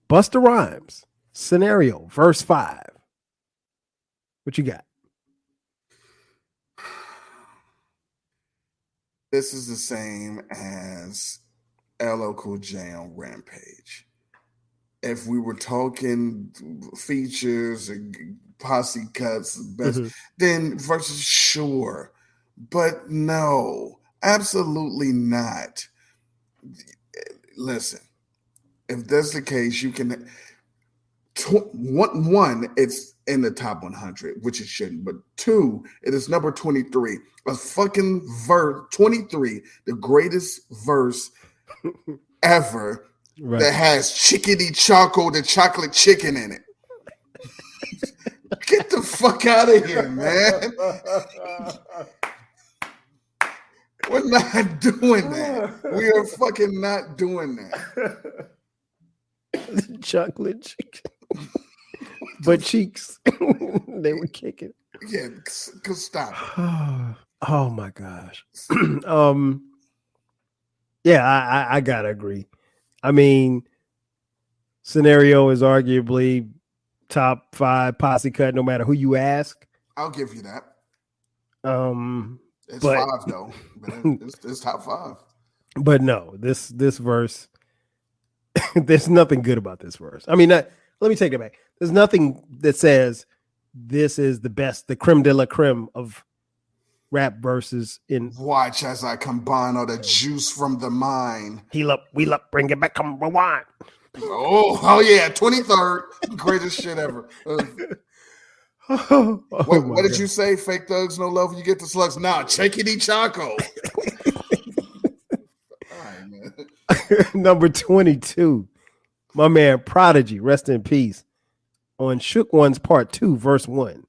Busta Rhymes, Scenario, verse 5. What you got? This is the same as LL Cool J on Rampage. If we were talking features and posse cuts, best, then versus sure. But no, absolutely not. Listen, if that's the case, you can. One, it's in the top 100, which it shouldn't. But 2, it is number 23. A fucking verse, 23, the greatest verse ever that has chickadee choco, the chocolate chicken in it. Get the fuck out of here, man. We're not doing that. We are fucking not doing that. Chocolate chicken. Butt cheeks. They were kicking. Yeah, cause stop it. Oh my gosh. um. Yeah, I gotta agree. I mean, Scenario is arguably top 5 posse cut, no matter who you ask. I'll give you that. Um, It's but 5 though, but it's top 5. but no, this verse, there's nothing good about this verse. I mean, let me take it back. There's nothing that says this is the best, the creme de la creme of rap verses in Watch as I combine all the juice from the mine. Heal Up, Wheel Up, Bring It Back, Come Rewind. Oh yeah, 23rd, greatest shit ever. What did you say? Fake thugs, no love when you get the slugs. Nah, checkity choco. All right, man. Number 22, my man Prodigy, rest in peace, on Shook One's Part 2, verse 1.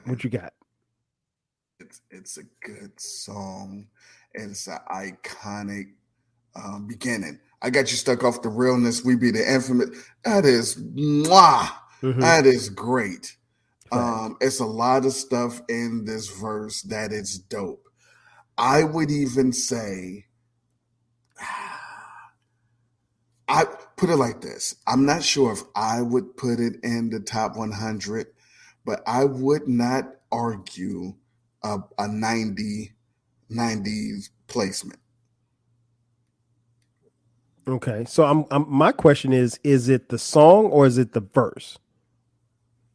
What you got? It's a good song. It's an iconic beginning. I got you stuck off the realness. We be the infamous. That is mwah. That is great. It's a lot of stuff in this verse that is dope. I would even say, I put it like this. I'm not sure if I would put it in the top 100, but I would not argue a 90s placement. Okay, so I'm my question is it the song or is it the verse?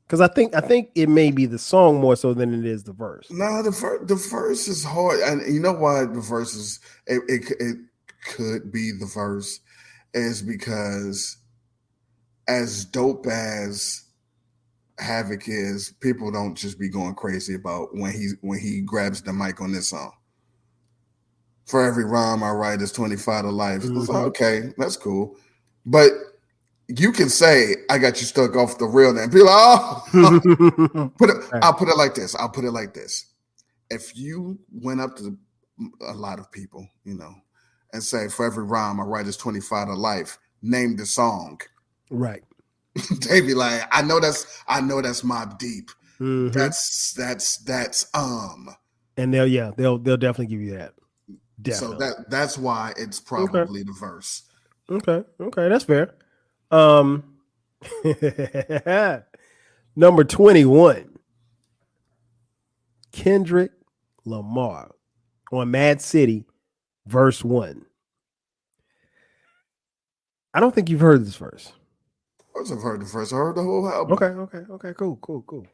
Because I think it may be the song more so than it is the verse. No, the verse is hard, and you know why the verse is it could be the verse is because as dope as Havoc is, people don't just be going crazy about when he grabs the mic on this song. For every rhyme I write is 25 to life. It's like, okay, that's cool. But you can say, I got you stuck off the rail and be like, oh, I'll put it like this. If you went up to a lot of people, and say, for every rhyme I write is 25 to life, name the song. Right. They be like, I know that's Mobb Deep. That's And they'll definitely give you that. Definitely. So that's why it's probably the verse. Okay, that's fair. Number 21, Kendrick Lamar on Mad City, verse 1. I don't think you've heard this verse. Of course I've heard the verse. I heard the whole album. Okay, cool.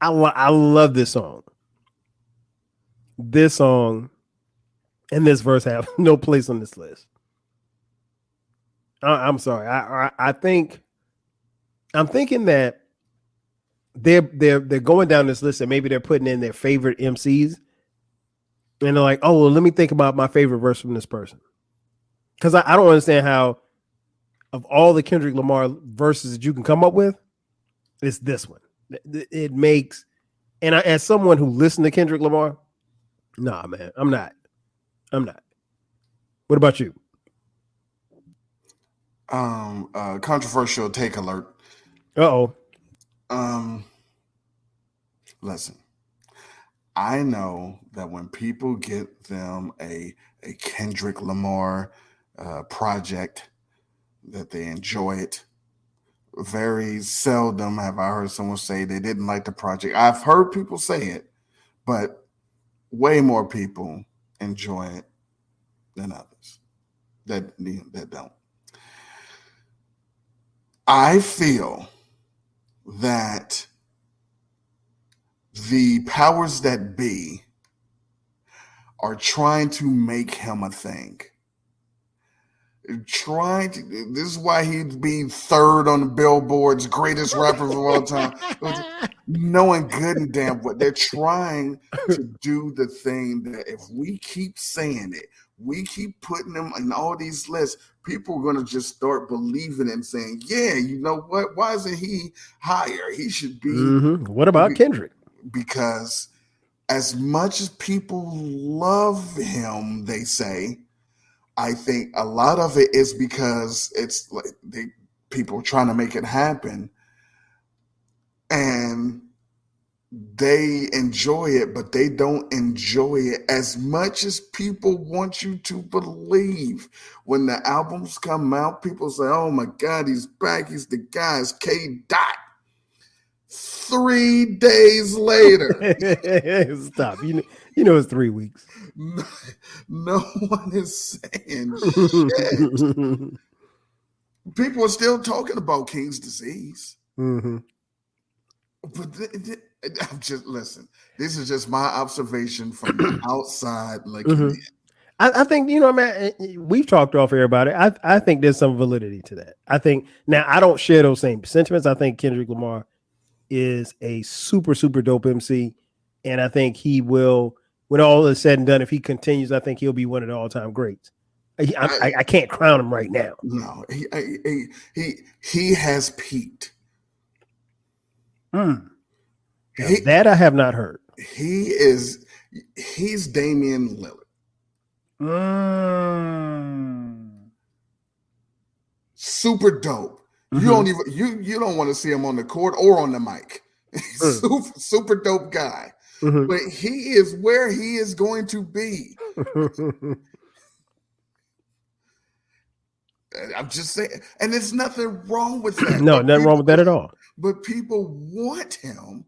I love this song. This song and this verse have no place on this list. I'm sorry. I'm thinking that they're going down this list and maybe they're putting in their favorite MCs, and they're like, oh well, let me think about my favorite verse from this person, because I don't understand how of all the Kendrick Lamar verses that you can come up with, it's this one. It makes, and as someone who listened to Kendrick Lamar, nah, man, I'm not. What about you? Controversial take alert. Listen, I know that when people get them a Kendrick Lamar project, that they enjoy it. Very seldom have I heard someone say they didn't like the project. I've heard people say it, but way more people enjoy it than others that don't. I feel that the powers that be are trying to make him a thing. This is why he's being third on the Billboard's greatest rappers of all time. Knowing good and damn what they're trying to do, the thing that if we keep saying it, we keep putting them in all these lists, people are going to just start believing and saying, yeah, you know what? Why isn't he higher? He should be. What about Kendrick? Because as much as people love him, they say, I think a lot of it is because it's like people trying to make it happen, and they enjoy it, but they don't enjoy it as much as people want you to believe. When the albums come out, people say, "Oh my God, he's back! He's the guy. It's K. Dot." 3 days later, Stop. You know it's 3 weeks. no one is saying shit. People are still talking about King's disease. Mm-hmm. But I'm just listen. This is just my observation from the outside looking in. I think, you know, man, we've talked off air about it. I think there's some validity to that. I think now I don't share those same sentiments. I think Kendrick Lamar is a super, super dope MC. And I think he will, when all is said and done, if he continues, I think he'll be one of the all-time greats. I can't crown him right now. No, he has peaked. That I have not heard. He's Damian Lillard. Super dope. You don't even you don't want to see him on the court or on the mic. Super dope guy. But he is where he is going to be. I'm just saying, and there's nothing wrong with that. No, nothing wrong with that at all. But people want him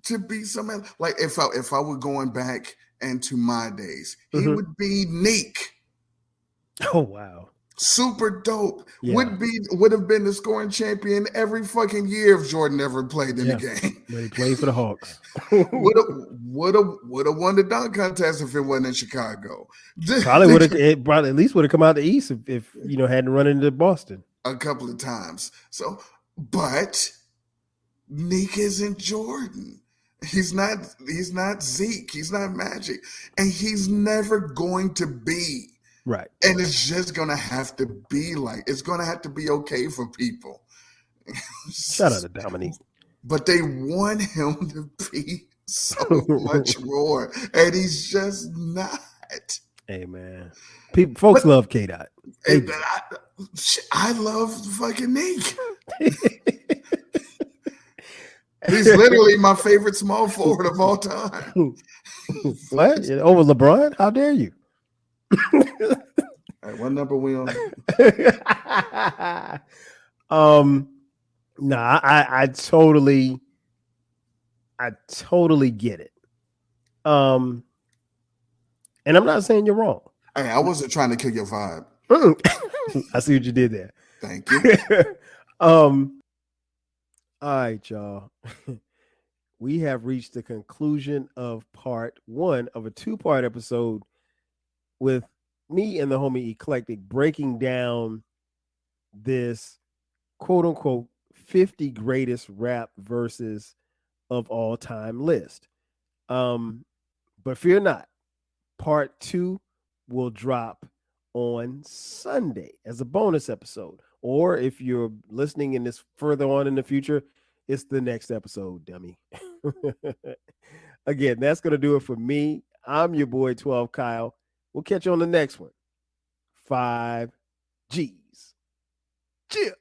to be something like if I were going back into my days, he would be Neek. Oh wow. Super dope. Yeah. Would have been the scoring champion every fucking year if Jordan ever played in the game. But he played for the Hawks. would have won the dunk contest if it wasn't in Chicago. Probably would have at least would have come out the East if you know hadn't run into Boston a couple of times. So, but Neek isn't Jordan. He's not Zeke. He's not Magic, and he's never going to be. Right. And it's just going to have to be like, it's going to have to be okay for people. Shout out to Dominique. But they want him to be so much more. And he's just not. Hey, man. Folks love K-Dot. I love fucking Nick. He's literally my favorite small forward of all time. What? Over LeBron? How dare you? All right, what number we on? No, I totally get it. And I'm not saying you're wrong. Hey, I wasn't trying to kill your vibe. I see what you did there. Thank you. All right, y'all. We have reached the conclusion of part 1 of a 2-part episode with me and the homie Eclectic breaking down this quote unquote 50 greatest rap verses of all time list. But fear not, part 2 will drop on Sunday as a bonus episode. Or if you're listening in this further on in the future, it's the next episode, dummy. Again, that's going to do it for me. I'm your boy 12 Kyle. We'll catch you on the next one. 5 G's. Cheers.